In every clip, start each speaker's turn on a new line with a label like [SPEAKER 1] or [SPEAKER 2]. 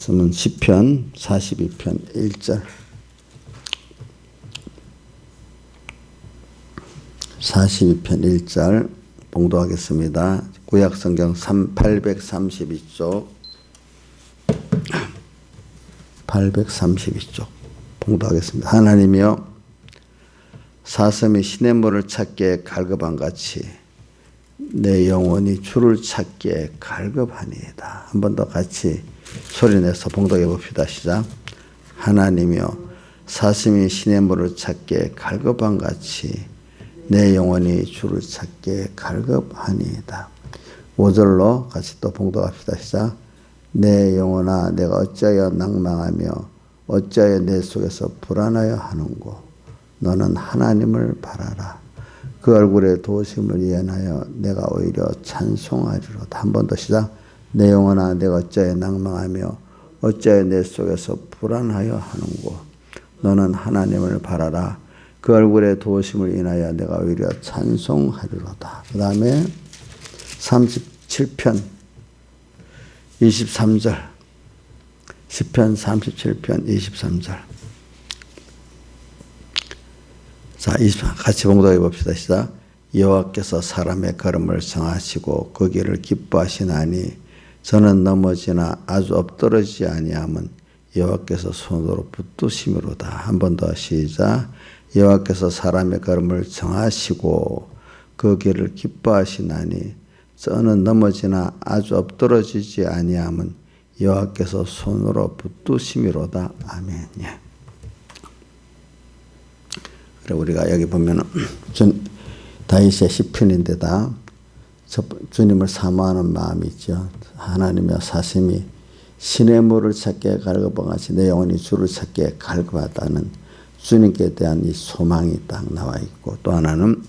[SPEAKER 1] 말씀은 시편 42편 1절 42편 1절 봉독하겠습니다. 구약성경 832쪽 832쪽 봉독하겠습니다. 하나님이여 사슴이 시냇물을 찾기에 갈급한같이 내 영혼이 주를 찾기에 갈급하니이다. 한 번 더 같이 소리내서 봉독해 봅시다. 시작. 하나님이여 사슴이 시냇물을 찾기에 갈급한같이 내 영혼이 주를 찾기에 갈급하니이다. 5절로 같이 또 봉독합시다. 시작. 내 영혼아 내가 어찌하여 낭망하며 어찌하여 내 속에서 불안하여 하는고 너는 하나님을 바라라. 그 얼굴에 도우심을 예언하여 내가 오히려 찬송하리로다. 한 번 더 시작. 내 영혼아 내가 어찌하여 낭망하며 어찌하여 내 속에서 불안하여 하는고 너는 하나님을 바라라. 그 얼굴에 도우심을 인하여 내가 오히려 찬송하리로다. 그 다음에 37편 23절 시편 37편 23절 자, 같이 봉독해 봅시다. 시작. 여호와께서 사람의 걸음을 정하시고 그 길을 기뻐하시나니 저는 넘어지나 아주 엎드러지지 아니함은 여호와께서 손으로 붙드심으로다. 한 번 더 시작. 여호와께서 사람의 걸음을 정하시고 그 길을 기뻐하시나니 저는 넘어지나 아주 엎드러지지 아니함은 여호와께서 손으로 붙드심이로다. 아멘. 예. 그래 우리가 여기 보면은 다윗의 시편인데다 주님을 사모하는 마음이 있죠. 하나님의 사슴이 시냇물을 찾기에 갈급한같이 내 영혼이 주를 찾기에 갈급하다는 주님께 대한 이 소망이 딱 나와 있고, 또 하나는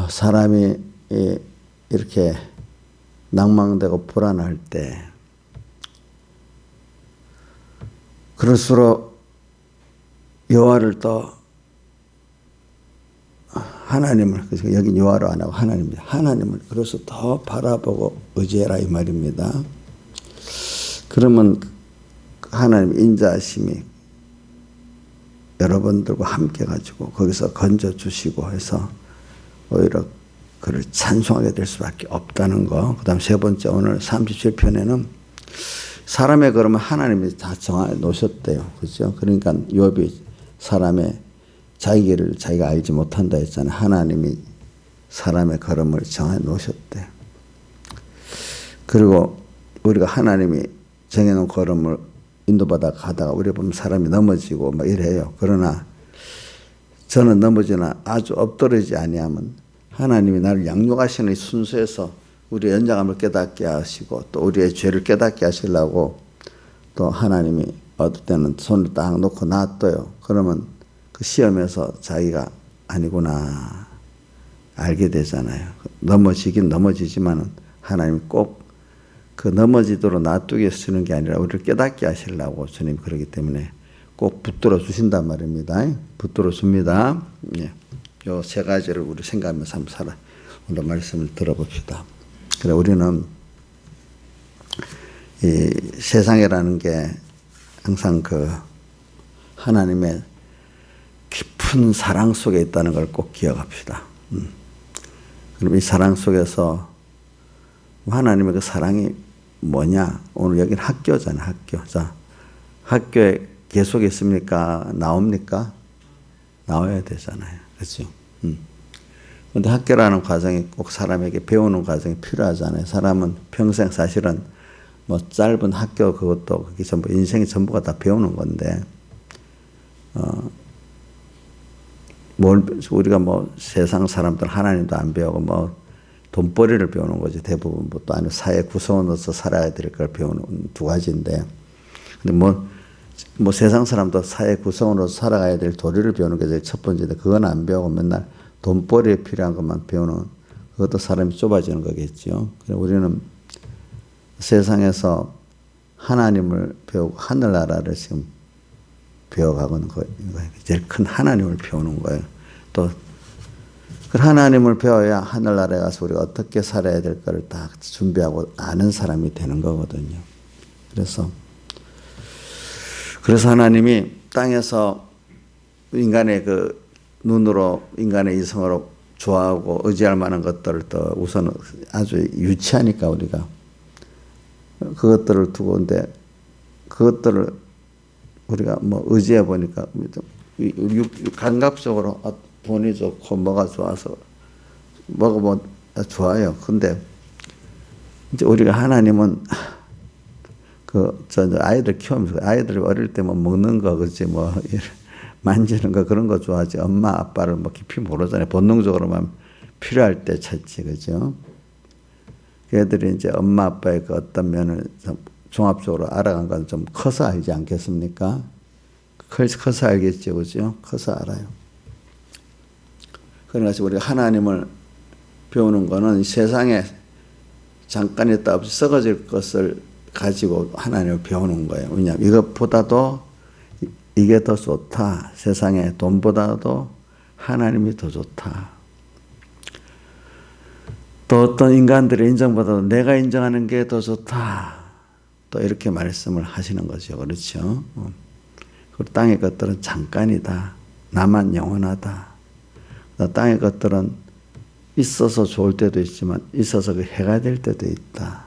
[SPEAKER 1] 사람이 이렇게 낭망되고 불안할 때 그럴수록 여호와를 또 하나님을, 그래서 여기 여호와로 안 하고 하나님입니다. 하나님을 그래서 더 바라보고 의지해라 이 말입니다. 그러면 하나님 인자하심이 여러분들과 함께 가지고 거기서 건져 주시고 해서 오히려 그를 찬송하게 될 수밖에 없다는 거. 그 다음 세 번째, 오늘 37편에는 사람의 걸음은 하나님이 다 정해 놓으셨대요. 그렇죠? 그러니까 욥이 사람의 자기 길을 자기가 알지 못한다 했잖아요. 하나님이 사람의 걸음을 정해 놓으셨대요. 그리고 우리가 하나님이 정해놓은 걸음을 인도받아 가다가 우리 보면 사람이 넘어지고 막 이래요. 그러나 저는 넘어지나 아주 엎드러지지 아니하면 하나님이 나를 양육하시는 순서에서 우리의 연장함을 깨닫게 하시고 또 우리의 죄를 깨닫게 하시려고 또 하나님이 어떨 때는 손을 딱 놓고 놔둬요. 그러면 그 시험에서 자기가 아니구나 알게 되잖아요. 넘어지긴 넘어지지만은 하나님이 꼭 그 넘어지도록 놔두게 쓰는 게 아니라 우리를 깨닫게 하시려고 주님 그러기 때문에 꼭 붙들어 주신단 말입니다. 붙들어 줍니다. 예. 요 세 가지를 우리 생각하면서 한번 오늘 말씀을 들어봅시다. 그래 우리는 이 세상이라는 게 항상 그 하나님의 깊은 사랑 속에 있다는 걸 꼭 기억합시다. 그럼 이 사랑 속에서 하나님의 그 사랑이 뭐냐? 오늘 여기는 학교잖아요. 학교. 자, 학교에 계속 있습니까? 나옵니까? 나와야 되잖아요. 그렇죠? 근데 학교라는 과정이 꼭 사람에게 배우는 과정이 필요하잖아요. 사람은 평생 사실은 뭐 짧은 학교 그것도 그게 전부 인생의 전부가 다 배우는 건데, 우리가 뭐 세상 사람들 하나님도 안 배우고 뭐 돈벌이를 배우는 거지 대부분. 뭐 또 아니면 사회 구성원으로서 살아야 될 걸 배우는 두 가지인데, 근데 뭐 세상 사람도 사회 구성원으로서 살아가야 될 도리를 배우는 게 제일 첫 번째인데 그건 안 배우고 맨날 돈벌이에 필요한 것만 배우는, 그것도 사람이 좁아지는 거겠죠. 그래서 우리는 세상에서 하나님을 배우고 하늘나라를 지금 배워가는 거예요. 제일 큰 하나님을 배우는 거예요. 또 그 하나님을 배워야 하늘나라에 가서 우리가 어떻게 살아야 될까를 다 준비하고 아는 사람이 되는 거거든요. 그래서 하나님이 땅에서 인간의 그 눈으로 인간의 이성으로 좋아하고 의지할 만한 것들을 더 우선 아주 유치하니까 우리가 그것들을 두고 근데 그것들을 우리가 뭐 의지해 보니까 감각적으로 돈이 좋고 뭐가 좋아서 먹어보면 좋아요. 근데 이제 우리가 하나님은 아이들 키우면서 아이들이 어릴 때 뭐 먹는 거 그렇지 뭐 만지는 거 그런 거 좋아하지 엄마 아빠를 뭐 깊이 모르잖아요. 본능적으로만 필요할 때 찾지 그죠? 걔들이 이제 엄마 아빠의 그 어떤 면을 좀 종합적으로 알아간 건 좀 커서 알지 않겠습니까? 커서 알겠죠, 그죠? 커서 알아요. 그러니까 우리가 하나님을 배우는 거는 세상에 잠깐 있다 없이 썩어질 것을 가지고 하나님을 배우는 거예요. 왜냐하면 이것보다도 이게 더 좋다. 세상에 돈보다도 하나님이 더 좋다. 또 어떤 인간들의 인정보다도 내가 인정하는 게 더 좋다. 또 이렇게 말씀을 하시는 거죠. 그렇죠? 그리고 땅의 것들은 잠깐이다. 나만 영원하다. 땅의 것들은 있어서 좋을 때도 있지만 있어서 그 해가 될 때도 있다.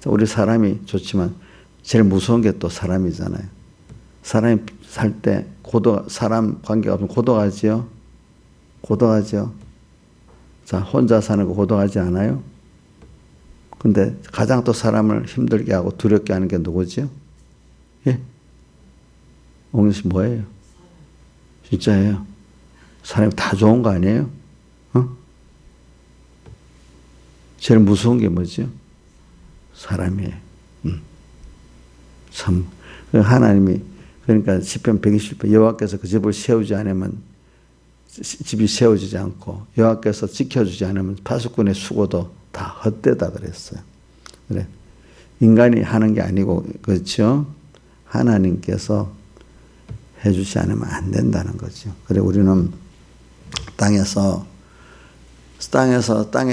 [SPEAKER 1] 우리 사람이 좋지만 제일 무서운 게 또 사람이잖아요. 사람이 살 때 사람 관계가 없으면 고독하지요? 고독하죠? 자, 혼자 사는 거 고독하지 않아요? 근데 가장 또 사람을 힘들게 하고 두렵게 하는 게 누구지요? 예? 옹윤 씨 뭐예요? 진짜예요. 사람이 다 좋은 거 아니에요? 제일 무서운 게 뭐죠? 사람이에요. 참 하나님이 그러니까 시편 120편 여호와께서 그 집을 세우지 않으면 집이 세워지지 않고 여호와께서 지켜주지 않으면 파수꾼의 수고도 다 헛되다 그랬어요. 그래 인간이 하는 게 아니고 그렇죠. 하나님께서 해주지 않으면 안 된다는 거죠. 그래 우리는 땅의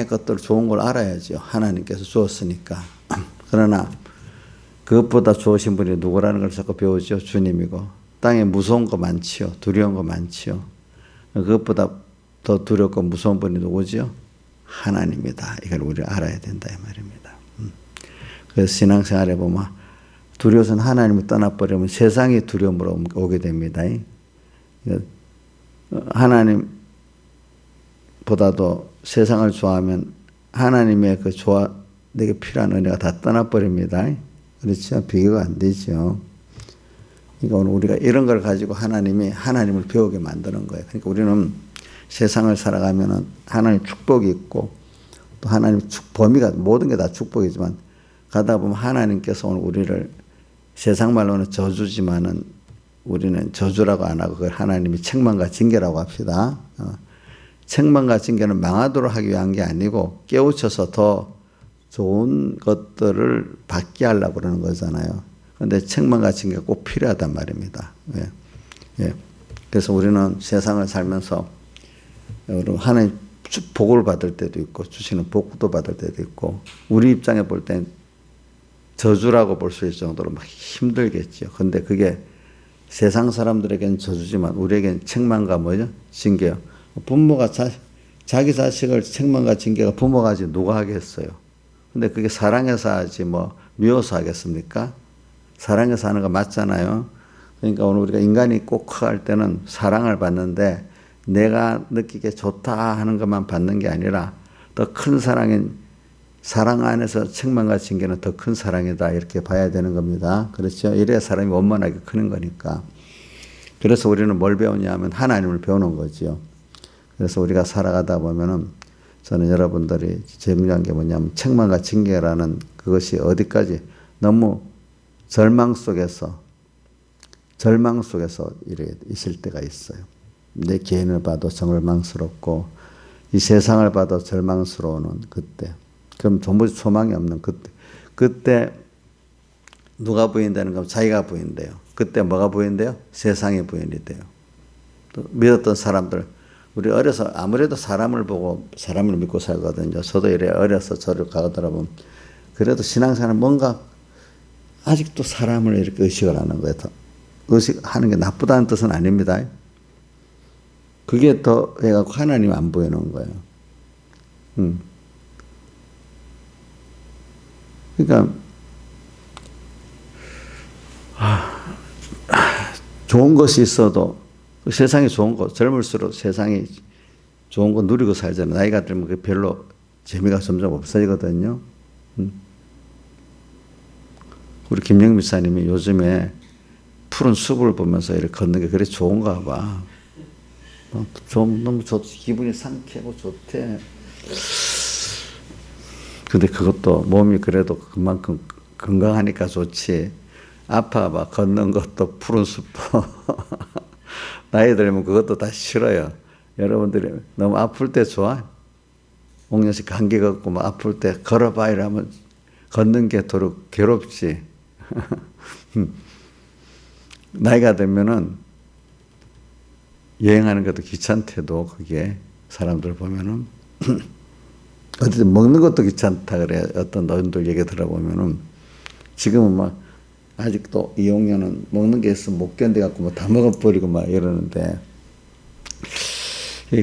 [SPEAKER 1] 것들 좋은 걸 알아야죠. 하나님께서 주었으니까. 그러나 그것보다 좋으신 분이 누구라는 걸 자꾸 배우죠. 주님이고 땅에 무서운 거 많지요. 두려운 거 많지요. 그것보다 더 두렵고 무서운 분이 누구지요? 하나님이다. 이걸 우리가 알아야 된다 이 말입니다. 그래서 신앙생활에 보면 두려워서는 하나님이 떠나버리면 세상이 두려움으로 오게 됩니다. 하나님보다도 세상을 좋아하면 하나님의 그 내게 필요한 은혜가 다 떠나버립니다. 그렇죠? 비교가 안 되죠. 그러니까 오늘 우리가 이런 걸 가지고 하나님을 배우게 만드는 거예요. 그러니까 우리는 세상을 살아가면은 하나님 축복이 있고 또 하나님 범위가 모든 게 다 축복이지만 가다 보면 하나님께서 오늘 우리를 세상 말로는 저주지만은 우리는 저주라고 안 하고 그걸 하나님이 책망과 징계라고 합시다. 책망과 징계는 망하도록 하기 위한 게 아니고 깨우쳐서 더 좋은 것들을 받게 하려고 그러는 거잖아요. 그런데 책망과 징계가 꼭 필요하단 말입니다. 예. 그래서 우리는 세상을 살면서 하나님 복을 받을 때도 있고 주시는 복도 받을 때도 있고 우리 입장에 볼 땐 저주라고 볼 수 있을 정도로 막 힘들겠죠. 그런데 그게 세상 사람들에게는 저주지만 우리에게는 책망과 뭐죠? 징계요. 부모가 자기 자식을 책망과 징계가 부모가 하지 누가 하겠어요. 근데 그게 사랑해서 하지 뭐 미워서 하겠습니까? 사랑해서 하는 거 맞잖아요. 그러니까 오늘 우리가 인간이 꼭 커갈 때는 사랑을 받는데 내가 느끼기에 좋다 하는 것만 받는 게 아니라 더 큰 사랑 안에서 책망과 징계는 더 큰 사랑이다 이렇게 봐야 되는 겁니다. 그렇죠? 이래야 사람이 원만하게 크는 거니까. 그래서 우리는 뭘 배우냐 하면 하나님을 배우는 거죠. 그래서 우리가 살아가다 보면은 저는 여러분들이 재미난 게 뭐냐면 책망과 징계라는 그것이 어디까지 너무 절망 속에서 있을 때가 있어요. 내 개인을 봐도 절망스럽고 이 세상을 봐도 절망스러운 그때. 그럼 전부 소망이 없는 그때 누가 부인되는 건 자기가 부인돼요. 그때 뭐가 부인돼요? 세상이 부인이 돼요. 또 믿었던 사람들 우리 어려서 아무래도 사람을 보고 사람을 믿고 살거든요. 저도 이래 어려서 저를 가더라 보면 그래도 신앙생활은 뭔가 아직도 사람을 이렇게 의식을 하는 거예요. 의식하는 게 나쁘다는 뜻은 아닙니다. 그게 더 해갖고 하나님 안 보이는 거예요. 그러니까 좋은 것이 있어도 세상이 좋은 거, 젊을수록 세상이 좋은 거 누리고 살잖아요. 나이가 들면 그 별로 재미가 점점 없어지거든요. 우리 김영 미사님이 요즘에 푸른 숲을 보면서 이렇게 걷는 게 그래 좋은가 봐. 너무 기분이 상쾌하고 좋대. 근데 그것도 몸이 그래도 그만큼 건강하니까 좋지. 아파봐. 걷는 것도 푸른 숲도. 나이 들면 그것도 다 싫어요. 여러분들이 너무 아플 때 좋아? 옥년씩 감기 걷고 막 아플 때 걸어봐 이러면 걷는 게 더러 괴롭지. 나이가 들면은 여행하는 것도 귀찮대도 그게 사람들 보면은 어쨌든 먹는 것도 귀찮다 그래. 어떤 노인들 얘기 들어보면은 지금은 막 아직도 이용료는 먹는 게 있으면 못 견뎌갖고 뭐 다 먹어버리고 막 이러는데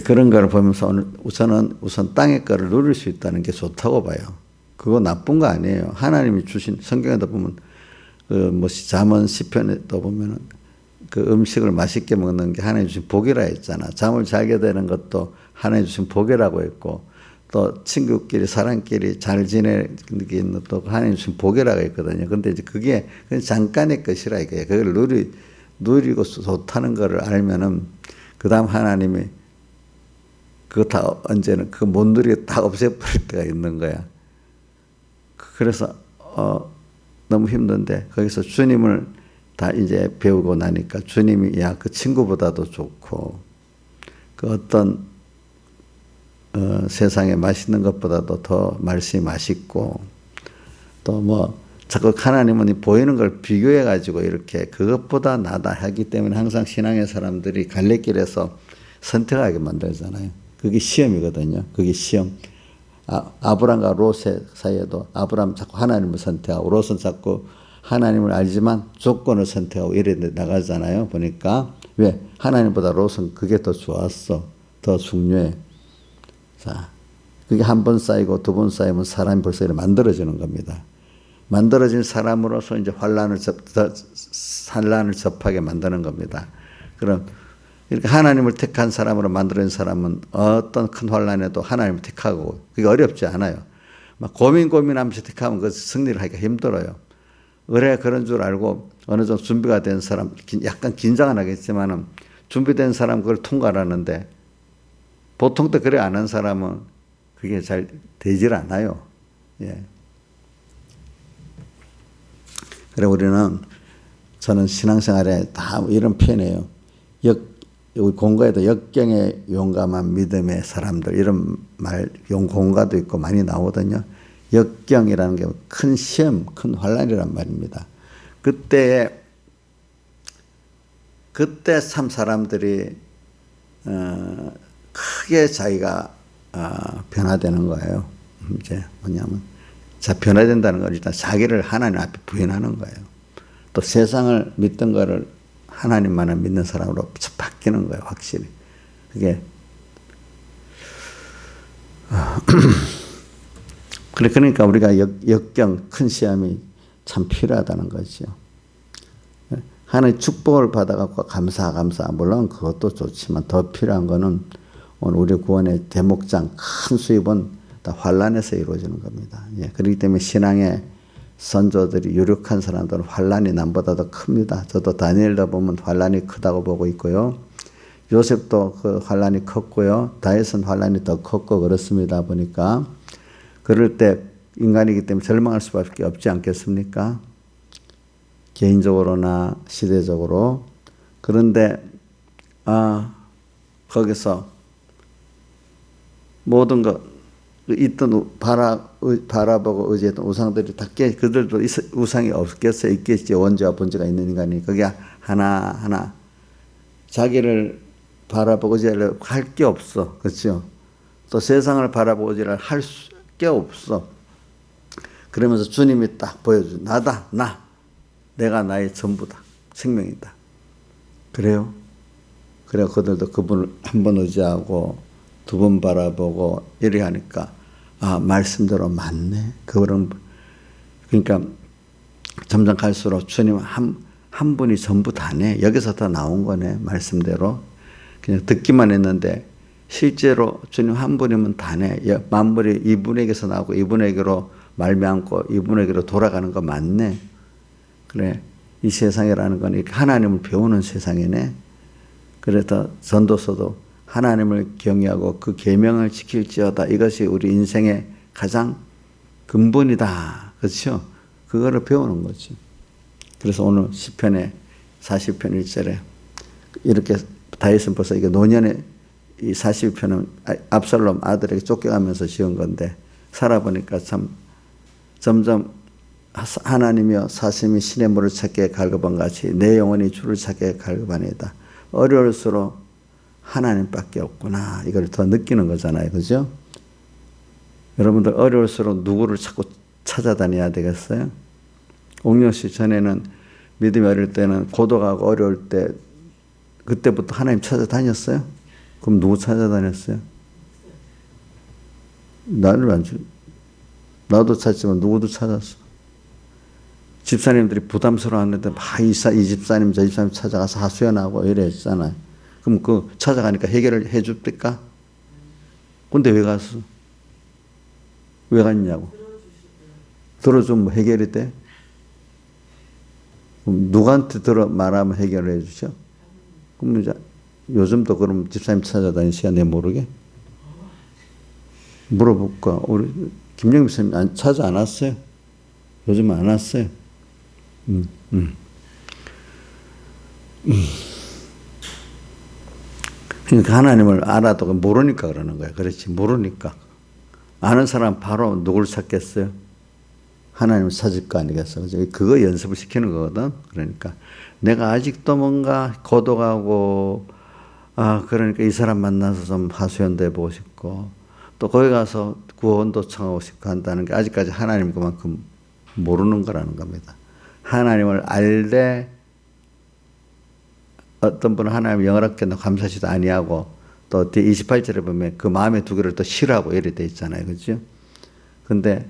[SPEAKER 1] 그런 거를 보면서 우선 땅의 거를 누릴 수 있다는 게 좋다고 봐요. 그거 나쁜 거 아니에요. 하나님이 주신 성경에도 보면 잠언 시편에도 보면은 그 음식을 맛있게 먹는 게 하나님 주신 복이라 했잖아. 잠을 잘게 되는 것도 하나님 주신 복이라고 했고 또 친구끼리 사람끼리 잘 지내는 게 있는 또 하나님 주신 복이라고 했거든요. 근데 이제 그게 그냥 잠깐의 것이라 이거예요. 그걸 누리고 좋다는 거를 알면은 그 다음 하나님이 그거 다 언제는 그 못 누리게 다 없애버릴 때가 있는 거야. 그래서 너무 힘든데 거기서 주님을 다 이제 배우고 나니까 주님이 야 그 친구보다도 좋고 그 어떤 세상에 맛있는 것보다도 더 말씀이 맛있고 또 뭐 자꾸 하나님은 보이는 걸 비교해 가지고 이렇게 그것보다 나다 하기 때문에 항상 신앙의 사람들이 갈래길에서 선택하게 만들잖아요. 그게 시험이거든요. 그게 시험. 아브람과 롯의 사이에도 아브람 자꾸 하나님을 선택하고 롯은 자꾸 하나님을 알지만 조건을 선택하고 이래 나가잖아요. 보니까 왜 하나님보다 롯은 그게 더 좋았어. 더 중요해. 자, 그게 한 번 쌓이고 두 번 쌓이면 사람이 벌써 이렇게 만들어지는 겁니다. 만들어진 사람으로서 이제 환란을 접하게 만드는 겁니다. 그럼 이렇게 하나님을 택한 사람으로 만들어진 사람은 어떤 큰 환란에도 하나님을 택하고 그게 어렵지 않아요. 막 고민하면서 택하면 그 승리를 하기가 힘들어요. 의뢰 그런 줄 알고 어느 정도 준비가 된 사람 약간 긴장은 하겠지만은 준비된 사람 그걸 통과하는데 보통 때 그래 안 한 사람은 그게 잘 되질 않아요. 예. 그래 저는 신앙생활에 다 이런 표현이에요. 우리 공가에도 역경에 용감한 믿음의 사람들 이런 말 공가도 있고 많이 나오거든요. 역경이라는 게 큰 시험, 큰 환란이란 말입니다. 그때 참 사람들이 크게 자기가 변화되는 거예요. 이제 뭐냐면 변화된다는 건 일단 자기를 하나님 앞에 부인하는 거예요. 또 세상을 믿던 거를 하나님만을 믿는 사람으로 바뀌는 거예요. 확실히. 그게 그러니까 우리가 역경 큰 시험이 참 필요하다는 거죠. 하나님의 축복을 받아갖고 감사. 물론 그것도 좋지만 더 필요한 거는 오늘 우리 구원의 대목장 큰 수입은 다 환란에서 이루어지는 겁니다. 예, 그렇기 때문에 신앙의 선조들이 유력한 사람들은 환란이 남보다 더 큽니다. 저도 다니엘도 보면 환란이 크다고 보고 있고요. 요셉도 그 환란이 컸고요. 다윗은 환란이 더 컸고 그렇습니다. 보니까 그럴 때 인간이기 때문에 절망할 수밖에 없지 않겠습니까? 개인적으로나 시대적으로. 그런데 거기서 모든 것 있던 바라보고 의지했던 우상들이 다 그들도 우상이 없겠어 있겠지. 원죄와 본죄가 있는 인간이 그게 하나 자기를 바라보고 의지하려 할 게 없어. 그렇죠? 또 세상을 바라보고 의지를 할 게 없어. 그러면서 주님이 딱 보여줘. 나다 나. 내가 나의 전부다. 생명이다. 그래요? 그래 그들도 그분을 한 번 의지하고 두 번 바라보고 이렇게 하니까 말씀대로 맞네. 그러니까 점점 갈수록 주님 한 분이 전부 다네. 여기서 다 나온 거네. 말씀대로. 그냥 듣기만 했는데 실제로 주님 한 분이면 다네. 만물이 이분에게서 나오고 이분에게로 말미암고 이분에게로 돌아가는 거 맞네. 그래 이 세상이라는 건 이렇게 하나님을 배우는 세상이네. 그래서 전도서도 하나님을 경외하고 그 계명을 지킬지어다. 이것이 우리 인생의 가장 근본이다. 그렇죠? 그거를 배우는 거지. 그래서 오늘 시편에 40편 1절에 이렇게 다윗은 벌써 이게 노년에 이 40편은 압살롬 아들에게 쫓겨가면서 지은 건데 살아보니까 참 점점 하나님이여 사심이 신의 물을 찾게 갈급한 같이 내 영혼이 주를 찾게 갈급하니이다. 어려울수록 하나님밖에 없구나. 이걸 더 느끼는 거잖아요. 그죠? 여러분들 어려울수록 누구를 자꾸 찾아다녀야 되겠어요? 옥녀 씨 전에는 믿음이 어릴 때는 고독하고 어려울 때 그때부터 하나님 찾아다녔어요? 그럼 누구 찾아다녔어요? 나를 안 주. 나도 찾지만 누구도 찾았어. 집사님들이 부담스러워하는데 이 집사님 저 집사님 찾아가서 하소연하고 이래 했잖아요. 그럼 그 찾아가니까 해결을 해줍니까? 근데 왜 갔어? 왜 갔냐고. 들어주면 뭐 해결이 돼? 그럼 누구한테 말하면 해결을 해주죠? 그럼 이제 요즘도 그럼 집사님 찾아다니시야 내 모르게? 물어볼까? 우리 김영미 선생님 찾아 안 왔어요? 요즘 안 왔어요? 그러니까 하나님을 알아도 모르니까 그러는 거야. 그렇지. 모르니까. 아는 사람 바로 누굴 찾겠어요? 하나님을 찾을 거 아니겠어. 그거 연습을 시키는 거거든. 그러니까 내가 아직도 뭔가 고독하고 그러니까 이 사람 만나서 좀 하소연도 해보고 싶고 또 거기 가서 구원도 청하고 싶고 한다는 게 아직까지 하나님 그만큼 모르는 거라는 겁니다. 하나님을 알되 어떤 분은 하나님 영원하게도 감사하지도 아니하고 또 뒤 28절에 보면 그 마음의 두 개를 또 싫어하고 이래 돼 있잖아요. 그렇죠? 근데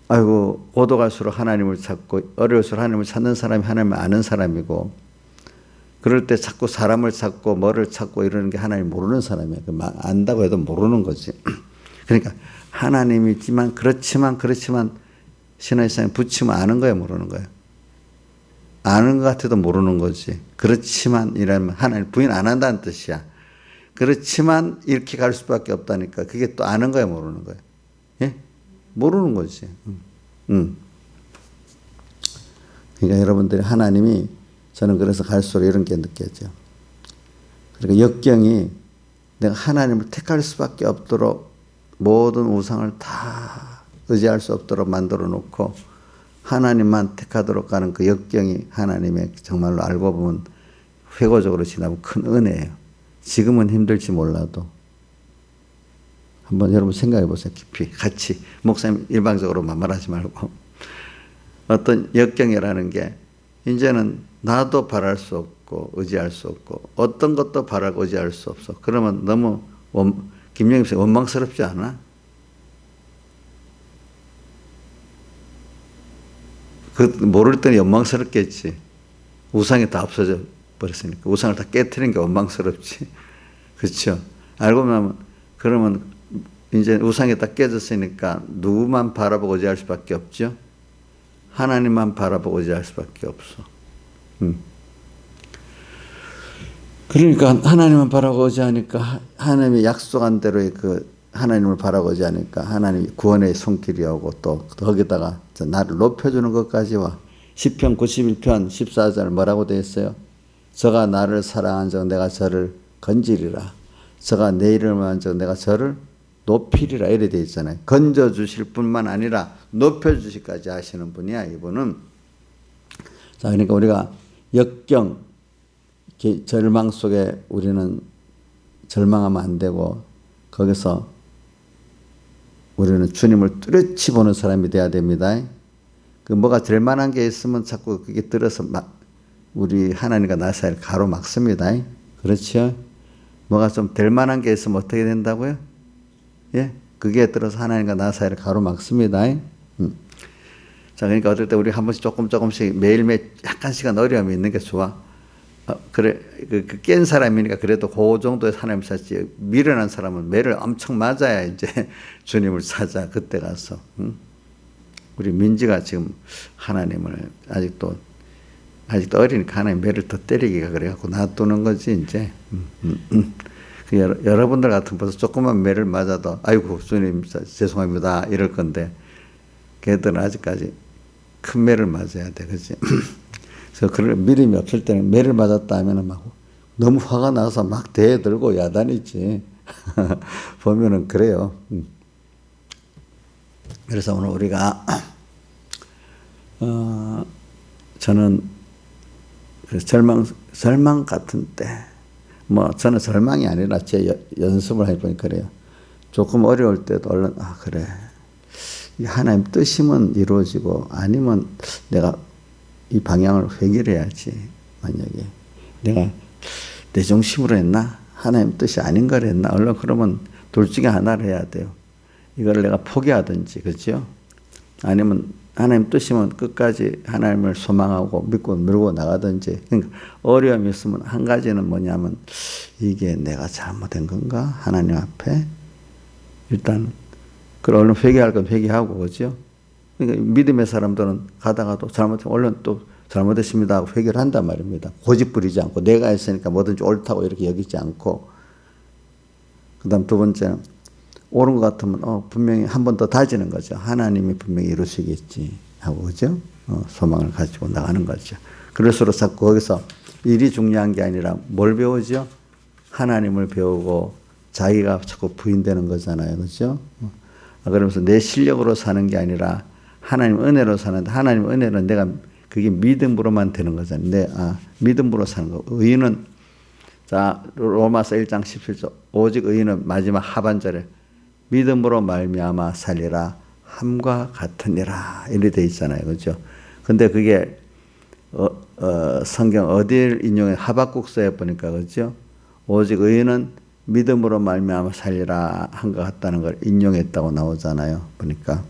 [SPEAKER 1] 아이고 고독할수록 하나님을 찾고 어려울수록 하나님을 찾는 사람이 하나님을 아는 사람이고 그럴 때 자꾸 사람을 찾고 뭐를 찾고 이러는 게 하나님 모르는 사람이에요. 안다고 해도 모르는 거지. 그러니까 하나님이지만 그렇지만 신앙생활 붙이면 아는 거예요, 모르는 거예요? 아는 것 같아도 모르는 거지. 그렇지만 이라면 하나님 부인 안 한다는 뜻이야. 그렇지만 이렇게 갈 수밖에 없다니까. 그게 또 아는 거야, 모르는 거야? 예? 모르는 거지. 그러니까 여러분들이 하나님이 저는 그래서 갈수록 이런 게 느껴져. 그러니까 역경이 내가 하나님을 택할 수밖에 없도록 모든 우상을 다 의지할 수 없도록 만들어 놓고 하나님만 택하도록 가는 그 역경이 하나님의 정말로 알고 보면 회고적으로 지나면 큰 은혜예요. 지금은 힘들지 몰라도 한번 여러분 생각해 보세요. 깊이 같이 목사님 일방적으로만 말하지 말고 어떤 역경이라는 게 이제는 나도 바랄 수 없고 의지할 수 없고 어떤 것도 바라고 의지할 수 없어. 그러면 너무 김영임 씨 원망스럽지 않아? 모를 때는 원망스럽겠지. 우상이 다 없어져 버렸으니까. 우상을 다 깨트린 게 원망스럽지. 그렇죠? 알고 나면 그러면 이제 우상이 다 깨졌으니까 누구만 바라보고 의지할 수밖에 없죠? 하나님만 바라보고 의지할 수밖에 없어. 그러니까 하나님만 바라보고 의지하니까 하나님이 약속한 대로의 그 하나님을 바라고 의지하니까 하나님이 구원의 손길이 오고 또 거기다가 나를 높여주는 것까지와 시편 91편 14절 뭐라고 되어 있어요? 저가 나를 사랑한 적 내가 저를 건지리라. 저가 내 이름을 한 적 내가 저를 높이리라. 이래 되어 있잖아요. 건져주실 뿐만 아니라 높여주시까지 하시는 분이야 이분은. 자, 그러니까 우리가 역경 절망 속에 우리는 절망하면 안 되고 거기서 우리는 주님을 뚜렷이 보는 사람이 돼야 됩니다. 그 뭐가 될 만한 게 있으면 자꾸 그게 들어서 우리 하나님과 나 사이를 가로막습니다. 그렇죠? 뭐가 좀 될 만한 게 있으면 어떻게 된다고요? 예? 그게 들어서 하나님과 나 사이를 가로막습니다. 자, 그러니까 어떨 때 우리 한 번씩 조금씩 매일매일 약간씩은 어려움이 있는 게 좋아. 그래, 깬 사람이니까 그래도 그 정도의 하나님을 찾지. 미련한 사람은 매를 엄청 맞아야 이제 주님을 찾아. 그때 가서. 우리 민지가 지금 하나님을 아직도 어리니까 하나님 매를 더 때리기가 그래갖고 놔두는 거지, 이제. 여러분들 같은 벌써 조그만 매를 맞아도, 아이고, 주님, 죄송합니다. 이럴 건데, 걔들은 아직까지 큰 매를 맞아야 돼. 그치? 그래서 그런 믿음이 없을 때는 매를 맞았다 하면은 막 너무 화가 나서 막 대들고 야단이지. 보면은 그래요. 그래서 오늘 우리가, 저는 절망 같은 때, 저는 절망이 아니라 제 연습을 해보니까 그래요. 조금 어려울 때도 얼른, 그래. 하나님 뜻이면 이루어지고, 아니면 내가 이 방향을 회개를 해야지. 만약에 내가 내 중심으로 했나? 하나님 뜻이 아닌 걸 했나? 얼른 그러면 둘 중에 하나를 해야 돼요. 이걸 내가 포기하든지, 그렇죠? 아니면 하나님 뜻이면 끝까지 하나님을 소망하고 믿고 밀고 나가든지. 그러니까 어려움이 있으면 한 가지는 뭐냐면, 이게 내가 잘못된 건가? 하나님 앞에 일단 그걸 얼른 회개할 건 회개하고, 그렇죠? 그러니까 믿음의 사람들은 가다가도 잘못하면 얼른 또 잘못했습니다 하고 회개를 한단 말입니다. 고집 부리지 않고, 내가 했으니까 뭐든지 옳다고 이렇게 여기지 않고. 그 다음 두 번째는, 옳은 것 같으면 분명히 한 번 더 다지는 거죠. 하나님이 분명히 이루시겠지 하고, 그죠? 소망을 가지고 나가는 거죠. 그럴수록 자꾸 거기서 일이 중요한 게 아니라 뭘 배우죠? 하나님을 배우고 자기가 자꾸 부인되는 거잖아요. 그죠? 그러면서 내 실력으로 사는 게 아니라 하나님 은혜로 사는데, 하나님 은혜는 내가 그게 믿음으로만 되는 거잖아요. 믿음으로 사는 거. 의인은, 자, 로마서 1장 17절. 오직 의인은 마지막 하반절에 믿음으로 말미암아 살리라 함과 같으니라 이렇게 돼 있잖아요. 그렇죠? 근데 그게 성경 어디를 인용해? 하박국서에 보니까, 그렇죠? 오직 의인은 믿음으로 말미암아 살리라 함과 같다는 걸 인용했다고 나오잖아요. 보니까.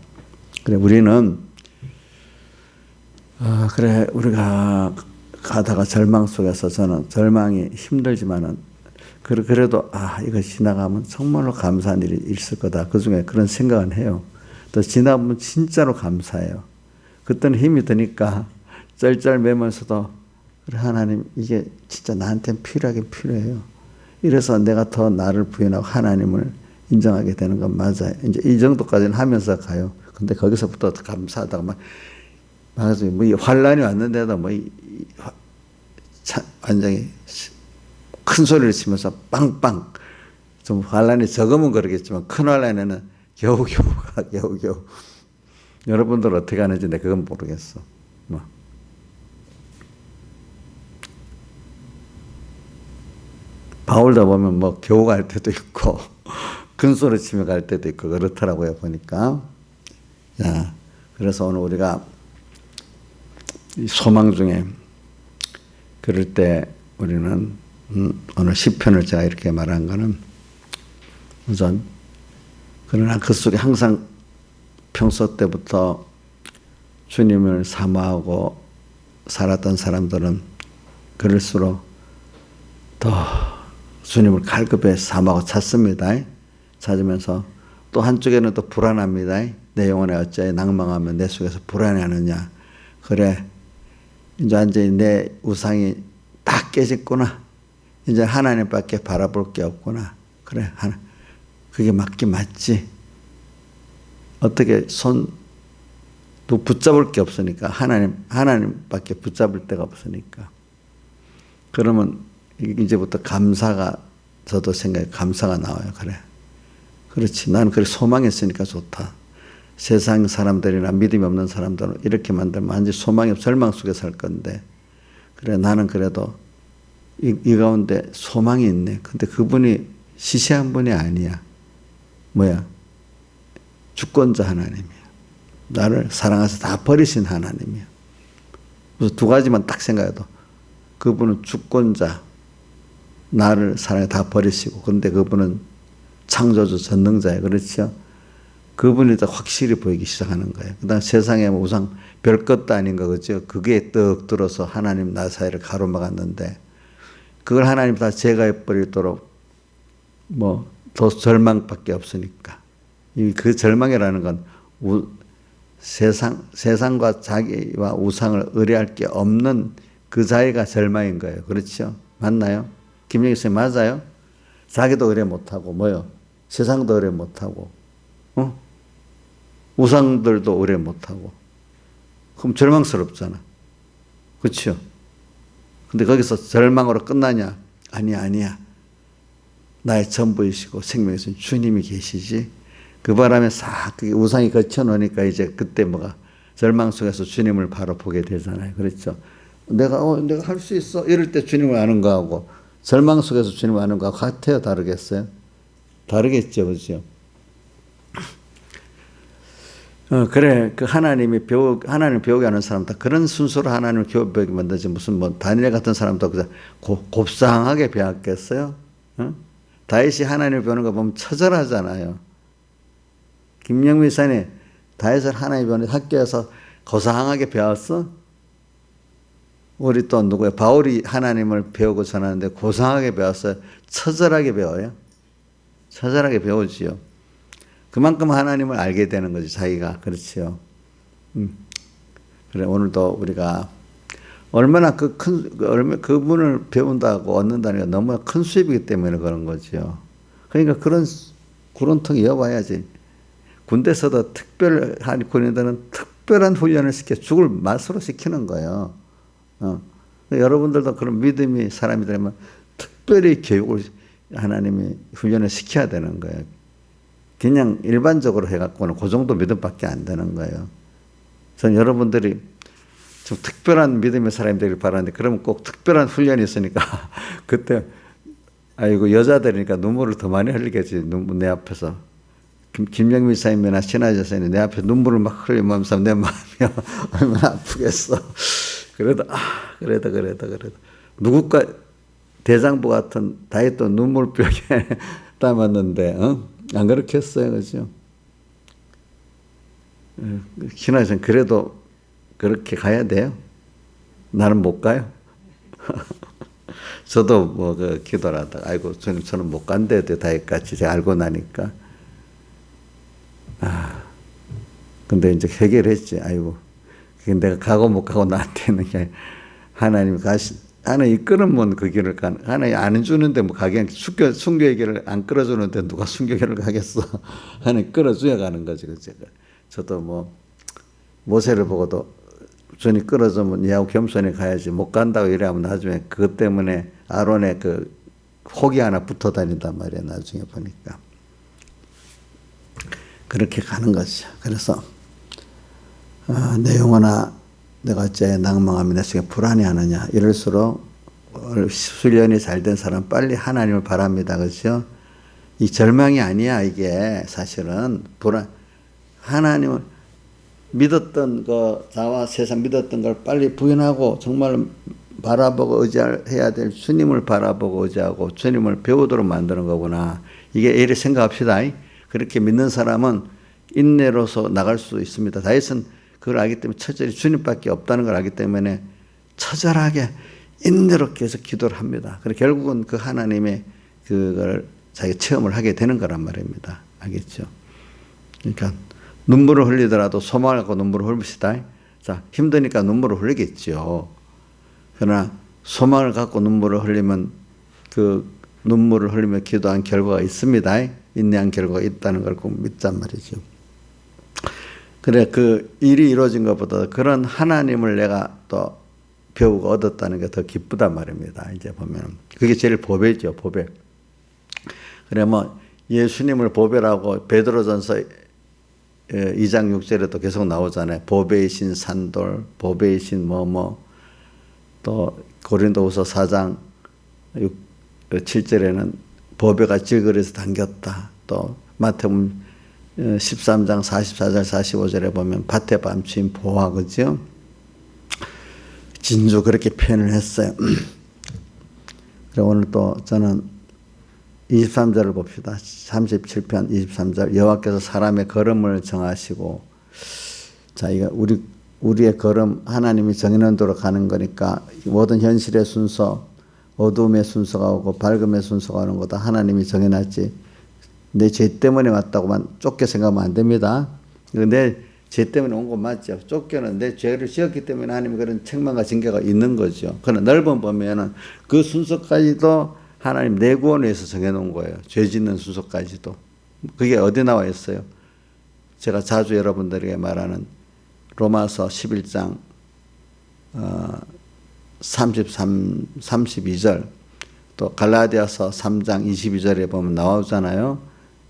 [SPEAKER 1] 그래, 우리는 우리가 가다가 절망 속에서, 저는 절망이 힘들지만은 그래도 이거 지나가면 정말로 감사한 일이 있을 거다. 그중에 그런 생각은 해요. 또 지나보면 진짜로 감사해요. 그때는 힘이 드니까 쩔쩔매면서도, 그래, 하나님 이게 진짜 나한테는 필요하긴 필요해요. 이래서 내가 더 나를 부인하고 하나님을 인정하게 되는 건 맞아요. 이제 이 정도까지는 하면서 가요. 근데 거기서부터 감사하다가 환란이 왔는데도 완전히 큰 소리를 치면서 빵빵. 좀 환란이 적으면 그러겠지만 큰 환란에는 겨우. 여러분들 어떻게 하는지 내가 그건 모르겠어. 바울도 보면 겨우 갈 때도 있고 큰 소리 치며 갈 때도 있고 그렇더라고요, 보니까. 자, 그래서 오늘 우리가 소망 중에 그럴 때 우리는 오늘 시편을 제가 이렇게 말한 거는, 우선 그러나 그 속에 항상 평소 때부터 주님을 사모하고 살았던 사람들은 그럴수록 더 주님을 갈급해 사모하고 찾습니다. 찾으면서 또 한쪽에는 또 불안합니다. 내 영혼에 어찌하여 낭망하며 내 속에서 불안해하느냐. 그래, 이제 완전히 내 우상이 다 깨졌구나. 이제 하나님밖에 바라볼 게 없구나. 그래, 그게 맞긴 맞지. 어떻게 또 붙잡을 게 없으니까. 하나님밖에 붙잡을 데가 없으니까. 그러면 이제부터 저도 생각에 감사가 나와요. 그래. 그렇지. 나는 그렇게 소망했으니까 좋다. 세상 사람들이나 믿음이 없는 사람들은 이렇게 만들면 완전 소망이 없어 절망 속에 살 건데, 그래, 나는 그래도 이 가운데 소망이 있네. 근데 그분이 시시한 분이 아니야. 뭐야? 주권자 하나님이야. 나를 사랑해서 다 버리신 하나님이에요. 그래서 두 가지만 딱 생각해도 그분은 주권자, 나를 사랑해 다 버리시고, 근데 그분은 창조주 전능자예요. 그렇죠? 그분이 더 확실히 보이기 시작하는 거예요. 그 다음 세상에 우상 별것도 아닌 거, 그죠? 그게 떡 들어서 하나님 나 사이를 가로막았는데, 그걸 하나님 다 제거해버리도록 더 절망밖에 없으니까. 그 절망이라는 건 세상과 자기와 우상을 의뢰할 게 없는 그 자리가 절망인 거예요. 그렇죠? 맞나요? 김영희 선생님 맞아요? 자기도 의뢰 못하고 세상도 의뢰 못하고 우상들도 의뢰 못하고 그럼 절망스럽잖아. 그렇죠? 근데 거기서 절망으로 끝나냐? 아니야. 나의 전부이시고 생명이신 주님이 계시지. 그 바람에 싹 우상이 거쳐놓으니까 이제 그때 절망 속에서 주님을 바로 보게 되잖아요. 그렇죠? 내가 할 수 있어. 이럴 때 주님을 아는 거하고 절망 속에서 주님을 아는 거하고 같아요? 다르겠어요? 다르겠죠. 그렇죠? 그래. 하나님 배우게 하는 사람 다 그런 순서로 하나님을 배우게 만들지 무슨 다니엘 같은 사람도 그냥 곱상하게 배웠겠어요? 다윗이 하나님을 배우는 거 보면 처절하잖아요. 김영미 사님, 다윗을 하나님 배우는 학교에서 고상하게 배웠어? 우리 또 누구예요? 바울이 하나님을 배우고 전하는데 고상하게 배웠어요? 처절하게 배워요? 처절하게 배우지요. 그만큼 하나님을 알게 되는 거지, 자기가. 그렇지요. 그래, 오늘도 우리가 얼마나 그분을 배운다고 얻는다는 게 너무 큰 수입이기 때문에 그런 거죠. 그러니까 그런 구렁텅이 이어봐야지. 군대에서도 특별한 군인들은 특별한 훈련을 시켜 죽을 맛으로 시키는 거예요. 여러분들도 그런 믿음이 사람이 되면 특별히 교육을 하나님이 훈련을 시켜야 되는 거예요. 그냥 일반적으로 해갖고는 그 정도 믿음밖에 안 되는 거예요. 저는 여러분들이 좀 특별한 믿음의 사람이 되길 바라는데, 그러면 꼭 특별한 훈련이 있으니까 그때 여자들이니까 눈물을 더 많이 흘리겠지. 내 앞에서 김영미 사님이나 신하자 사님이 내 앞에 눈물을 막 흘리면서 내 마음이 얼마나 아프겠어. 그래도 누구까 대장부 같은 다윗도 눈물벽에 담았는데 안 그렇게 했어요. 그죠? 신하자 그래도 그렇게 가야 돼요? 나는 못 가요. 저도 기도를 하다가 저는 못 간대도 다윗같이 제가 알고 나니까. 근데 이제 해결했지. 내가 가고 못 가고 나한테는 하나님이 하나님 이끌으면 그 길을 가는, 하나님 안 주는데 가게 순교의 길을 안 끌어주는데 누가 순교의 길을 가겠어. 하나님 끌어줘야 가는 거지. 저도 모세를 보고도 주님 끌어주면 니하고 겸손히 가야지 못 간다고 이래하면 나중에 그것 때문에 아론의 혹이 하나 붙어 다닌단 말이야. 나중에 보니까. 그렇게 가는 거죠. 그래서 내 영혼아 내가 어째 낭망하며 내 속에 불안해하느냐. 이럴수록 훈련이 잘 된 사람 빨리 하나님을 바랍니다. 그렇죠? 이 절망이 아니야. 이게 사실은 하나님을 믿었던 나와 세상 믿었던 걸 빨리 부인하고 정말 바라보고 의지해야 될 주님을 바라보고 의지하고 주님을 배우도록 만드는 거구나. 이게 이렇게 생각합시다. 그렇게 믿는 사람은 인내로서 나갈 수 있습니다. 다윗은 그걸 알기 때문에 처절히 주님밖에 없다는 걸 알기 때문에 처절하게 인내로 계속 기도를 합니다. 그리고 결국은 그 하나님의 그걸 자기가 체험을 하게 되는 거란 말입니다. 알겠죠? 그러니까 눈물을 흘리더라도 소망을 갖고 눈물을 흘립시다. 자, 힘드니까 눈물을 흘리겠죠. 그러나 소망을 갖고 눈물을 흘리면 그 눈물을 흘리며 기도한 결과가 있습니다. 인내한 결과가 있다는 걸 꼭 믿단 말이죠. 그래, 그 일이 이루어진 것보다 그런 하나님을 내가 또 배우고 얻었다는 게 더 기쁘단 말입니다. 이제 보면 그게 제일 보배죠, 보배. 그래, 예수님을 보배라고 베드로전서 2장 6절에도 계속 나오잖아요. 보배이신 산돌, 보배이신 또 고린도후서 4장 7절에는 보배가 질그릇에 담겼다. 또 마태복음 13장 44절 45절에 보면 밭에 밤주인 보아, 그죠? 진주 그렇게 표현을 했어요. 그리고 오늘 또 저는 23절을 봅시다. 37편 23절. 여호와께서 사람의 걸음을 정하시고, 자, 이거 우리의 걸음 하나님이 정해놓은 대로 가는 거니까 모든 현실의 순서, 어두움의 순서가 오고 밝음의 순서가 오는 거다 하나님이 정해놨지. 내 죄 때문에 왔다고만 좁게 생각하면 안 됩니다. 내 죄 때문에 온 거 맞죠. 좁게는 내 죄를 지었기 때문에 하나님이 그런 책망과 징계가 있는 거죠. 그러나 넓은 보면은 그 순서까지도 하나님 내 구원을 위해서 정해놓은 거예요. 죄 짓는 순서까지도. 그게 어디 나와 있어요? 제가 자주 여러분들에게 말하는 로마서 11장 32절, 또 갈라디아서 3장 22절에 보면 나오잖아요.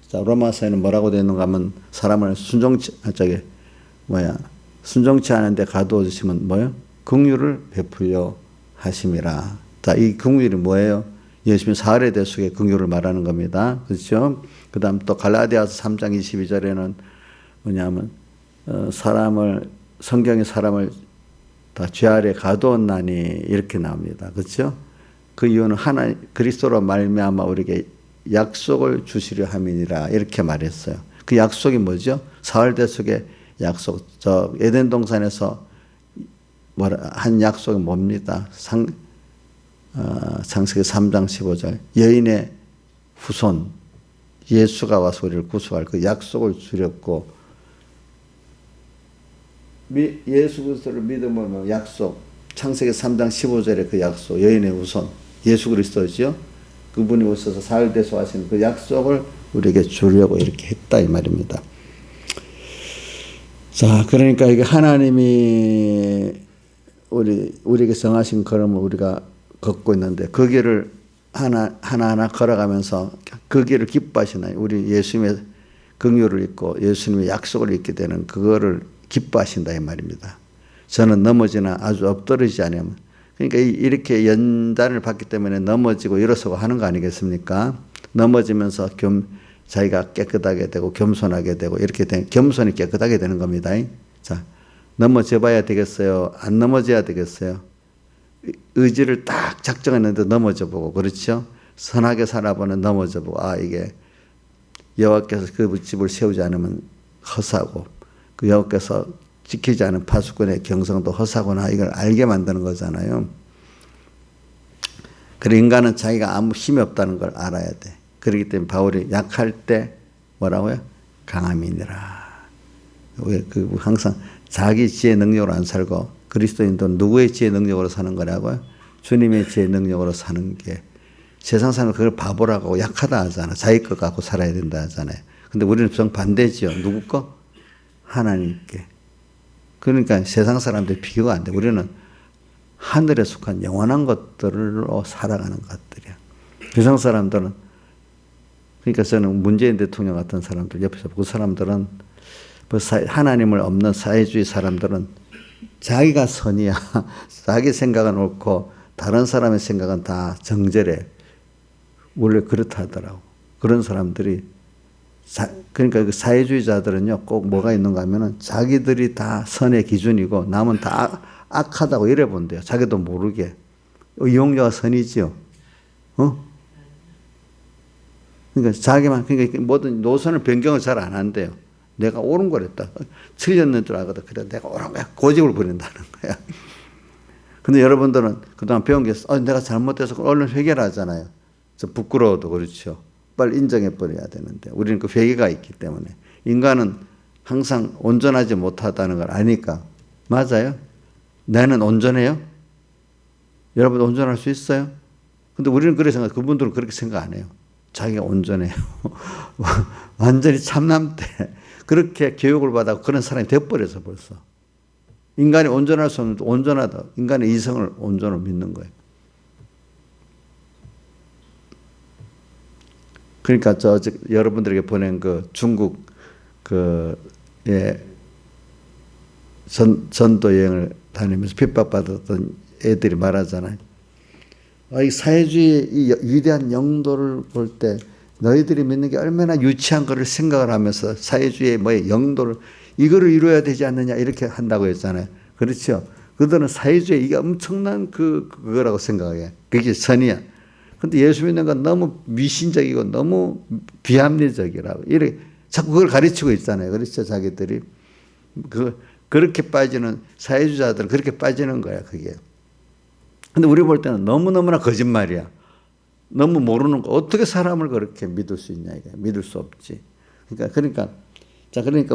[SPEAKER 1] 자, 로마서에는 뭐라고 되어 있는가 하면 사람을 순종치 않은데 가두어 주시면 뭐요? 긍휼을 베풀려 하심이라. 자, 이 긍휼이 뭐예요? 예수님이 사흘의 대속의 긍휼을 말하는 겁니다. 그렇죠? 그 다음 또 갈라디아서 3장 22절에는 뭐냐면 성경이 사람을 다 죄 아래 가두었나니 이렇게 나옵니다. 그렇죠? 그 이유는 그리스도로 말미암아 우리에게 약속을 주시려 함이니라 이렇게 말했어요. 그 약속이 뭐죠? 사흘 대속의 약속. 저 에덴 동산에서 한 약속이 뭡니까? 창세기 3장 15절. 여인의 후손 예수가 와서 우리를 구속할 그 약속을 주렸고, 예수 그리스도를 믿으면 약속. 창세기 3장 15절의 그 약속, 여인의 후손 예수 그리스도죠. 그분이 오셔서 사흘 대속하신 그 약속을 우리에게 주려고 이렇게 했다 이 말입니다. 자, 그러니까 이게 하나님이 우리에게 정하신 걸음을 우리가 걷고 있는데 그 길을 하나하나 걸어가면서 그 길을 기뻐하시나요? 우리 예수님의 긍휼을 잊고 예수님의 약속을 잊게 되는 그거를 기뻐하신다 이 말입니다. 저는 넘어지나 아주 엎드러지지 않으면, 그러니까 이렇게 연단을 받기 때문에 넘어지고 일어서고 하는 거 아니겠습니까? 넘어지면서 자기가 깨끗하게 되고 겸손하게 되고 이렇게 겸손이 깨끗하게 되는 겁니다. 자, 넘어져 봐야 되겠어요? 안 넘어져야 되겠어요? 의지를 딱 작정했는데 넘어져 보고, 그렇죠? 선하게 살아보는 넘어져 보고, 이게 여호와께서 그 집을 세우지 않으면 허사고, 그 여호와께서 지키지 않은 파수꾼의 경성도 허사구나, 이걸 알게 만드는 거잖아요. 그리고 인간은 자기가 아무 힘이 없다는 걸 알아야 돼. 그렇기 때문에 바울이 약할 때 뭐라고요? 강함이니라. 항상 자기 지혜 능력으로 안 살고 그리스도인들은 누구의 지혜 능력으로 사는 거라고요? 주님의 지혜 능력으로 사는 게. 세상 사람은 그걸 바보라고 약하다 하잖아. 자기 것 갖고 살아야 된다 하잖아요. 근데 우리는 정반대지요. 누구 거? 하나님께. 그러니까 세상 사람들 비교가 안 돼. 우리는 하늘에 속한 영원한 것들로 살아가는 것들이야. 세상 사람들은, 그러니까 저는 문재인 대통령 같은 사람들 옆에서 그 사람들은 하나님을 없는 사회주의 사람들은 자기가 선이야. 자기 생각은 옳고 다른 사람의 생각은 다 정죄래. 원래 그렇다 하더라고. 그런 사람들이 그러니까 그 사회주의자들은요, 꼭 뭐가 있는가 하면은 자기들이 다 선의 기준이고 남은 다 악하다고 이래 본대요. 자기도 모르게. 이용료가 선이지요. 그러니까 그러니까 모든 노선을 변경을 잘 안 한대요. 내가 옳은 거랬다. 틀렸는 줄 알거든. 그래, 내가 옳은 거야. 고집을 부린다는 거야. 근데 여러분들은 그동안 배운 게 있어. 내가 잘못해서 얼른 회개를 하잖아요. 부끄러워도 그렇죠. 빨리 인정해버려야 되는데 우리는 그 회개가 있기 때문에. 인간은 항상 온전하지 못하다는 걸 아니까. 맞아요? 나는 온전해요? 여러분 온전할 수 있어요? 근데 우리는 그렇게 생각해요. 그분들은 그렇게 생각 안 해요. 자기가 온전해요. 완전히 참남대. 그렇게 교육을 받아 그런 사람이 돼버려서 벌써. 인간이 온전할 수 없는데 온전하다. 인간의 이성을 온전으로 믿는 거예요. 그러니까 여러분들에게 보낸 그 중국 전도 여행을 다니면서 핍박받았던 애들이 말하잖아요. 이 사회주의의 이 위대한 영도를 볼 때 너희들이 믿는 게 얼마나 유치한 거를 생각을 하면서 사회주의의 뭐의 영도를 이거를 이루어야 되지 않느냐 이렇게 한다고 했잖아요. 그렇죠. 그들은 사회주의 이게 엄청난 그거라고 생각해. 그게 선이야. 근데 예수 믿는 건 너무 미신적이고 너무 비합리적이라고. 이렇게 자꾸 그걸 가르치고 있잖아요. 그렇죠. 자기들이. 그렇게 빠지는, 사회주의자들은 그렇게 빠지는 거야, 그게. 근데 우리 볼 때는 너무너무나 거짓말이야. 너무 모르는 거. 어떻게 사람을 그렇게 믿을 수 있냐, 이게. 믿을 수 없지. 그러니까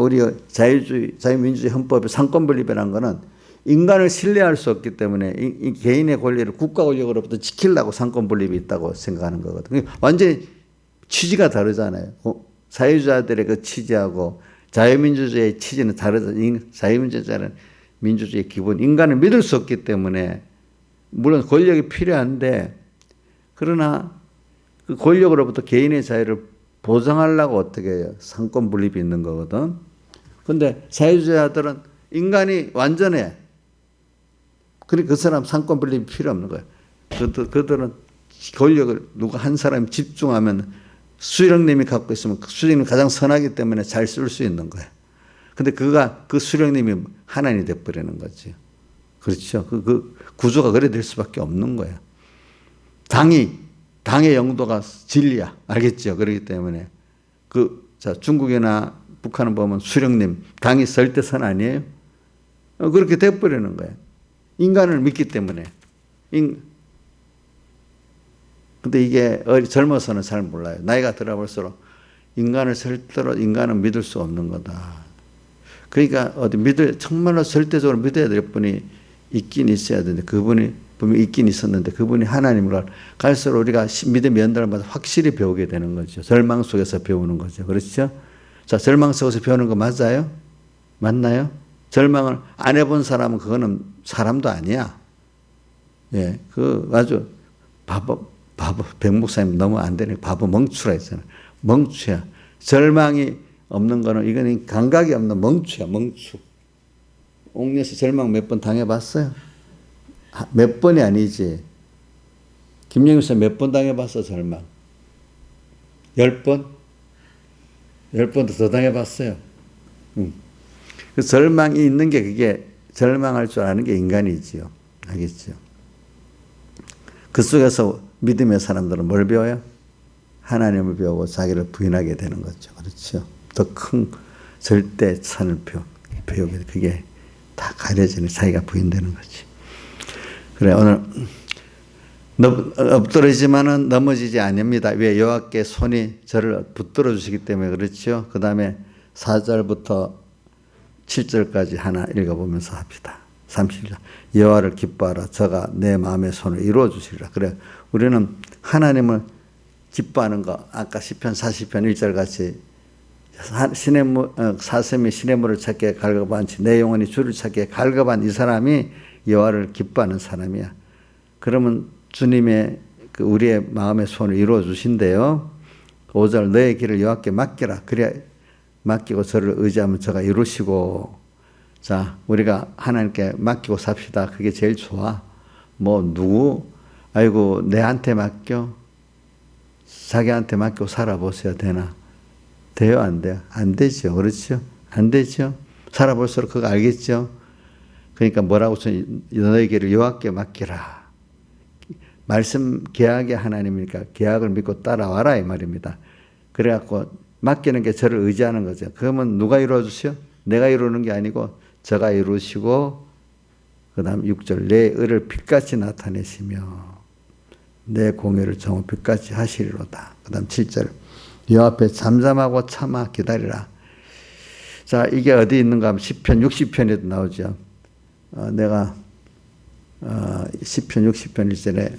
[SPEAKER 1] 우리 자유민주주의 헌법의 상권분립이라는 거는 인간을 신뢰할 수 없기 때문에 이 개인의 권리를 국가 권력으로부터 지키려고 상권분립이 있다고 생각하는 거거든요. 완전히 취지가 다르잖아요. 사회주의자들의 그 취지하고 자유민주주의의 취지는 다르죠. 자유민주주의는 민주주의의 기본, 인간을 믿을 수 없기 때문에 물론 권력이 필요한데 그러나 그 권력으로부터 개인의 자유를 보장하려고 어떻게 해요? 상권분립이 있는 거거든. 근데 사회주의자들은 인간이 완전해. 그러니까 그 사람 상권분립이 필요 없는 거야. 그들은 권력을 누가 한 사람이 집중하면 수령님이 갖고 있으면 수령님이 가장 선하기 때문에 잘 쓸 수 있는 거야. 근데 그 수령님이 하나님이 돼버리는 거지. 그렇죠. 그 구조가 그래 될 수밖에 없는 거야. 당의 영도가 진리야. 알겠죠? 그렇기 때문에. 중국이나 북한은 보면 수령님, 당이 설대선 아니에요? 그렇게 돼버리는 거야. 인간을 믿기 때문에. 근데 이게 젊어서는 잘 몰라요. 나이가 들어볼수록 인간은 믿을 수 없는 거다. 그러니까 정말로 절대적으로 믿어야 될 분이 있긴 있어야 되는데 그분이 분명히 있긴 있었는데 그분이 하나님을 갈수록 우리가 믿음의 연단을 확실히 배우게 되는 거죠. 절망 속에서 배우는 거죠. 그렇죠? 자, 절망 속에서 배우는 거 맞아요? 맞나요? 절망을 안 해본 사람은 그거는 사람도 아니야. 예, 아주 바보, 백목사님 너무 안 되네. 바보 멍추라 했잖아요. 멍추야. 절망이 없는 거는 이거는 감각이 없는 멍추야, 멍추. 옥녀씨 절망 몇 번 당해봤어요? 몇 번이 아니지. 김영희 씨 몇 번 당해봤어, 절망? 10번? 10번도 더 당해봤어요. 그 절망이 있는 게 그게 절망할 줄 아는 게 인간이지요. 알겠죠? 그 속에서 믿음의 사람들은 뭘 배워요? 하나님을 배우고 자기를 부인하게 되는 거죠. 그렇죠? 더 큰 절대선을 배우게 돼. 그게 다 가려지는 자기가 부인되는 거지. 그래, 오늘 엎드러지만은 넘어지지 아닙니다. 왜? 여호와께 손이 저를 붙들어 주시기 때문에 그렇죠. 그 다음에 4절부터 7절까지 하나 읽어보면서 합시다. 30절. 여호와를 기뻐하라. 저가 내 마음의 손을 이루어 주시리라. 그래, 우리는 하나님을 기뻐하는 거 아까 시편 40편 1절 같이 사슴이 시냇물을 찾기에 갈급한지 내 영혼이 주를 찾기에 갈급한 이 사람이 여호와를 기뻐하는 사람이야. 그러면 주님의 우리의 마음의 손을 이루어 주신대요. 5절 너의 길을 여호와께 맡기라. 그래 맡기고 저를 의지하면 저가 이루시고. 자, 우리가 하나님께 맡기고 삽시다. 그게 제일 좋아. 아이고 내한테 맡겨. 자기한테 맡기고 살아보셔야 되나? 돼요? 안 돼요? 안 되죠. 그렇죠? 안 되죠. 살아볼수록 그거 알겠죠? 그러니까 뭐라고 너의 길을 여호와께 맡기라. 말씀 계약의 하나님이니까 계약을 믿고 따라와라 이 말입니다. 그래갖고 맡기는 게 저를 의지하는 거죠. 그러면 누가 이루어 주시오? 내가 이루는 게 아니고 저가 이루시고 그 다음 6절 내 의를 빛같이 나타내시며 내 공의를 정오 빛같이 하시리로다. 그 다음 7절 여호와 앞에 잠잠하고 참아 기다리라. 자, 이게 어디 있는가 하면 시편 60편에도 나오죠. 내가 시편 60편 1절에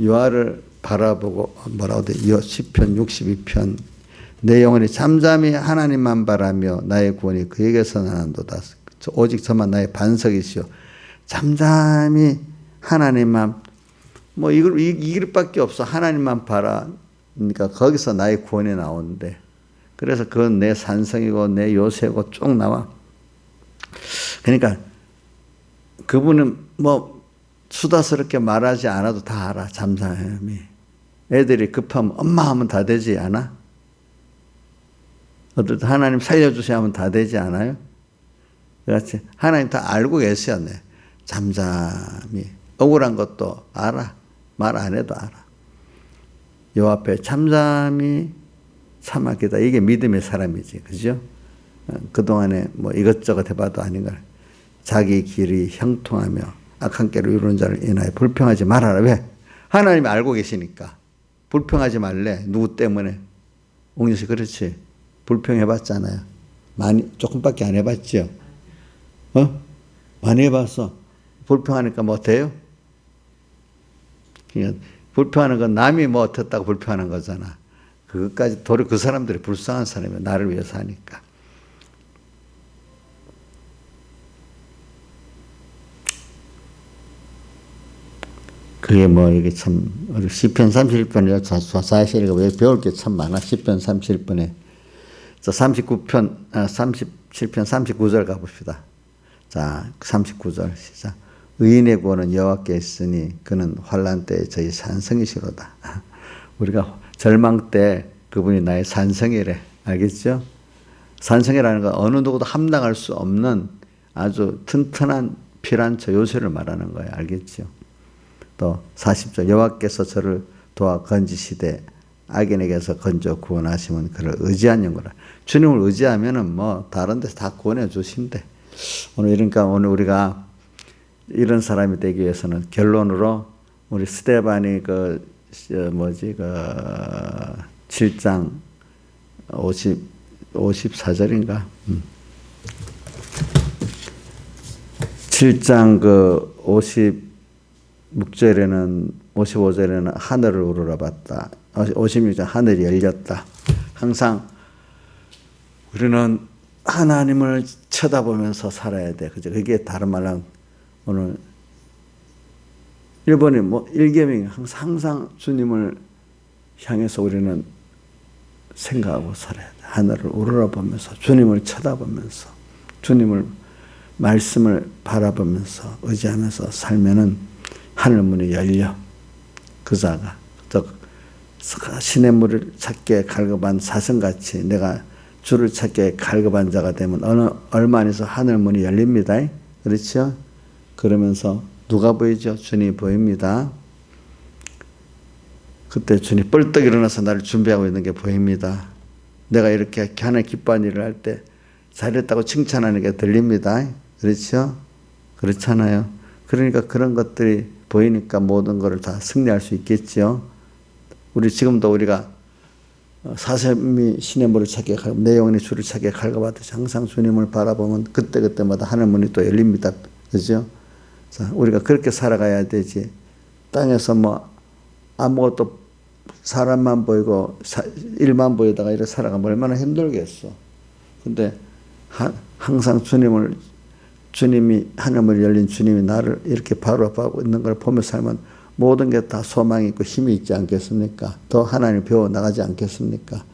[SPEAKER 1] 여호와를 바라보고 뭐라고 돼? 시편 62편 내 영혼이 잠잠히 하나님만 바라며 나의 구원이 그에게서 나는도다. 오직 저만 나의 반석이시오. 잠잠히 하나님만 이길 밖에 없어. 하나님만 바라. 그러니까 거기서 나의 구원이 나오는데 그래서 그건 내 산성이고 내 요새고 쭉 나와. 그러니까 그분은 수다스럽게 말하지 않아도 다 알아. 잠잠히. 애들이 급하면 엄마 하면 다 되지 않아? 어떨 때 하나님 살려주세요 하면 다 되지 않아요? 그렇지. 하나님 다 알고 계셔. 네. 잠잠히. 억울한 것도 알아. 말 안 해도 알아. 요 앞에 잠잠히 참았겠다. 이게 믿음의 사람이지. 그죠? 그동안에 뭐 이것저것 해봐도 아닌가. 자기 길이 형통하며 악한 길로 이루는 자를 인하여 불평하지 말아라. 왜? 하나님이 알고 계시니까. 불평하지 말래. 누구 때문에? 옥녀 씨 그렇지. 불평해봤잖아요. 많이, 조금밖에 안 해봤죠? 많이 해봤어. 불평하니까 뭐 돼요? 그러니까 불평하는 건 남이 뭐 어떻다고 불평하는 거잖아. 그것까지 도리어 그 사람들이 불쌍한 사람이야. 나를 위해서 하니까. 그게 뭐 이게 참 우리 시편 31편이라 사실 왜 배울 게 참 많아. 시편 31편에 39편 37편 39절 가봅시다. 자 39절 시작. 의인의 구원은 여호와께 있으니 그는 환난 때에 저희 산성이시로다. 우리가 절망 때 그분이 나의 산성이래. 알겠죠? 산성이라는 건 어느 누구도 함당할 수 없는 아주 튼튼한 피란처 요새를 말하는 거예요. 알겠죠? 또 40절 여호와께서 저를 도와 건지시되 악인에게서 건져 구원하시면 그를 의지한 영광이라. 주님을 의지하면은 뭐 다른 데서 다 구원해 주신대. 그러니까 오늘 우리가 이런 사람이 되기 위해서는 결론으로 우리 스데반이 7장 54절인가? 7장 56절에는 55절에는 하늘을 우러러 봤다. 56절 하늘이 열렸다. 항상 우리는 하나님을 쳐다보면서 살아야 돼. 그죠? 그게 다른 말로 오늘 일본의 일계명이 항상 주님을 향해서 우리는 생각하고 살아야 돼. 하늘을 우러러보면서 주님을 쳐다보면서 주님을 말씀을 바라보면서 의지하면서 살면은 하늘 문이 열려. 그자가 시냇물을 찾게 갈급한 사슴같이 내가 주를 찾게 갈급한 자가 되면 얼마 안에서 하늘 문이 열립니다. 그렇죠? 그러면서 누가 보이죠? 주님이 보입니다. 그때 주님 뻘떡 일어나서 나를 준비하고 있는 게 보입니다. 내가 이렇게 하나님 기뻐하는 일을 할 때 잘했다고 칭찬하는 게 들립니다. 그렇죠? 그렇잖아요. 그러니까 그런 것들이 보이니까 모든 것을 다 승리할 수 있겠죠. 우리 지금도 우리가 사슴이 시냇물을 찾게 내 영혼이 주를 찾게 갈급하듯이 항상 주님을 바라보면 그때그때마다 하늘문이 또 열립니다. 그죠? 자, 우리가 그렇게 살아가야 되지. 땅에서 뭐 아무것도 사람만 보이고 일만 보이다가 이렇게 살아가면 얼마나 힘들겠어. 근데 항상 주님이 하늘문이 열린 주님이 나를 이렇게 바라보고 있는 걸 보며 살면 모든 게 다 소망이 있고 힘이 있지 않겠습니까? 더 하나님을 배워 나가지 않겠습니까?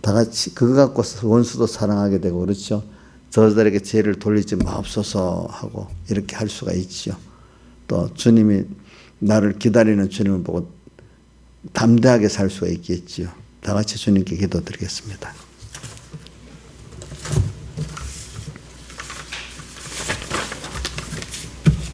[SPEAKER 1] 다 같이 그거 갖고 원수도 사랑하게 되고 그렇죠. 저들에게 죄를 돌리지 마옵소서 하고 이렇게 할 수가 있죠. 또 주님이 나를 기다리는 주님을 보고 담대하게 살 수가 있겠지요. 다 같이 주님께 기도드리겠습니다.